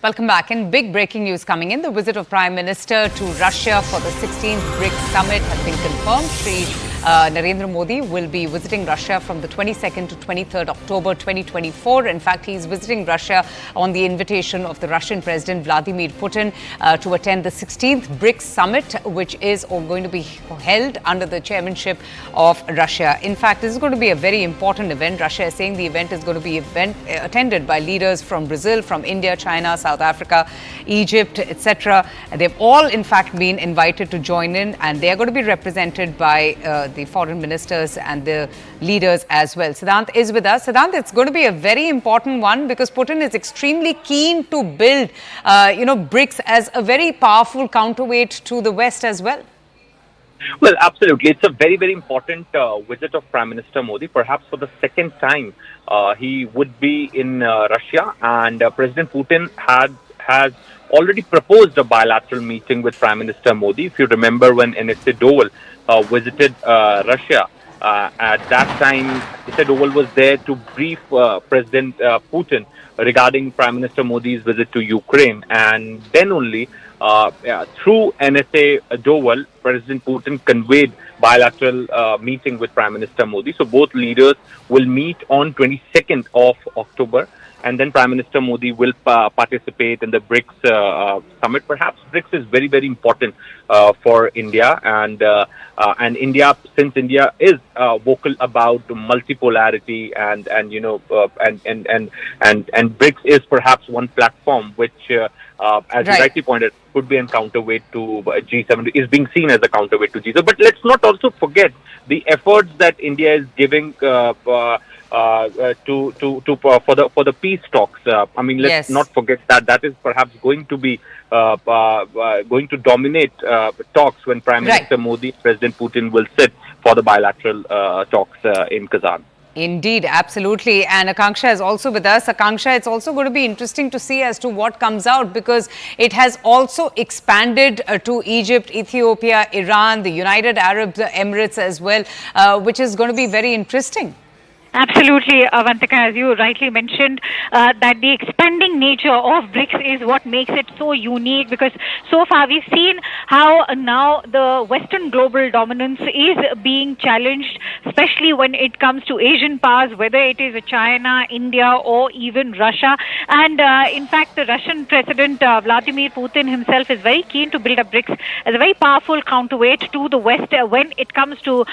Welcome back. And big breaking news coming in. The visit of Prime Minister to Russia for the 16th BRICS summit has been confirmed. Narendra Modi will be visiting Russia from the 22nd to 23rd October 2024. In fact, he's visiting Russia on the invitation of the Russian President Vladimir Putin to attend the 16th BRICS summit, which is going to be held under the chairmanship of Russia. In fact, this is going to be a very important event. Russia is saying the event is going to be attended by leaders from Brazil, from India, China, South Africa, Egypt, etc. They've all, in fact, been invited to join in, and they are going to be represented by the foreign ministers and the leaders as well. Siddhant is with us. Siddhant, it's going to be a very important one because Putin is extremely keen to build, BRICS as a very powerful counterweight to the West as well. Well, absolutely. It's a very, very important visit of Prime Minister Modi. Perhaps for the second time, he would be in Russia, and President Putin has already proposed a bilateral meeting with Prime Minister Modi. If you remember, when NSA Doval visited Russia, at that time, NSA Doval was there to brief President Putin regarding Prime Minister Modi's visit to Ukraine, and then only through NSA Doval, President Putin conveyed bilateral meeting with Prime Minister Modi. So both leaders will meet on 22nd of October, and then Prime Minister Modi will participate in the BRICS summit. Perhaps BRICS is very, very important for India, and India, since India is vocal about multipolarity, and BRICS is perhaps one platform which, as you rightly pointed, could be a counterweight to G7, is being seen as a counterweight to G7. But let's not also forget the efforts that India is giving for the peace talks. Let's not forget that is perhaps going to be going to dominate talks when Prime Minister Modi, President Putin will sit for the bilateral talks in Kazan. Indeed, absolutely. And Akanksha is also with us. Akanksha, it's also going to be interesting to see as to what comes out, because it has also expanded to Egypt, Ethiopia, Iran, the United Arab Emirates as well, which is going to be very interesting. Absolutely, Avantika, as you rightly mentioned, that the expanding nature of BRICS is what makes it so unique, because so far we've seen how now the Western global dominance is being challenged, especially when it comes to Asian powers, whether it is China, India, or even Russia. And in fact, the Russian President Vladimir Putin himself is very keen to build up BRICS as a very powerful counterweight to the West when it comes to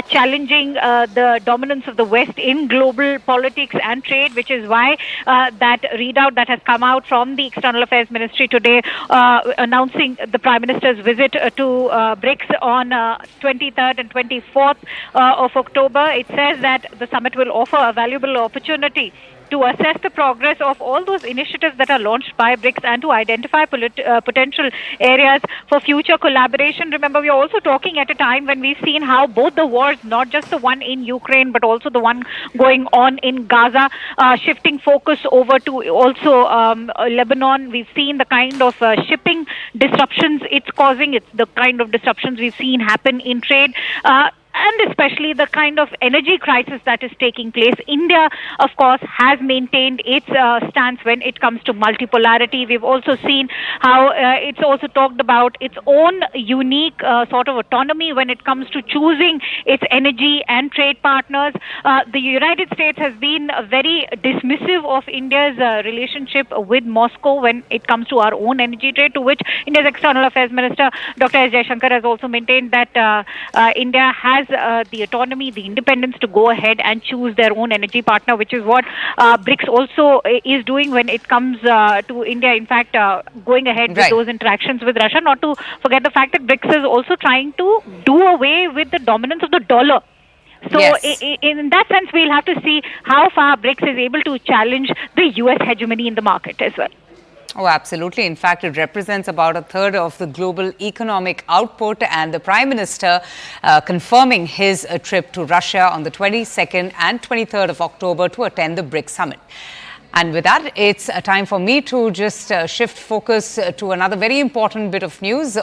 challenging the dominance of the West in global politics and trade, which is why that readout that has come out from the External Affairs Ministry today announcing the Prime Minister's visit to BRICS on 23rd and 24th of October. It says that the summit will offer a valuable opportunity to assess the progress of all those initiatives that are launched by BRICS and to identify potential areas for future collaboration. Remember, we are also talking at a time when we've seen how both the wars, not just the one in Ukraine, but also the one going on in Gaza, shifting focus over to also Lebanon. We've seen the kind of shipping disruptions it's causing. It's the kind of disruptions we've seen happen in trade. And especially the kind of energy crisis that is taking place. India, of course, has maintained its stance when it comes to multipolarity. We've also seen how it's also talked about its own unique sort of autonomy when it comes to choosing its energy and trade partners. The United States has been very dismissive of India's relationship with Moscow when it comes to our own energy trade, to which India's External Affairs Minister, Dr. S. Jaishankar, has also maintained that India has the autonomy, the independence to go ahead and choose their own energy partner, which is what BRICS also is doing when it comes to India. In fact, going ahead with those interactions with Russia, not to forget the fact that BRICS is also trying to do away with the dominance of the dollar. So in that sense, we'll have to see how far BRICS is able to challenge the US hegemony in the market as well. Oh, absolutely. In fact, it represents about a third of the global economic output, and the Prime Minister confirming his trip to Russia on the 22nd and 23rd of October to attend the BRICS summit. And with that, it's time for me to just shift focus to another very important bit of news.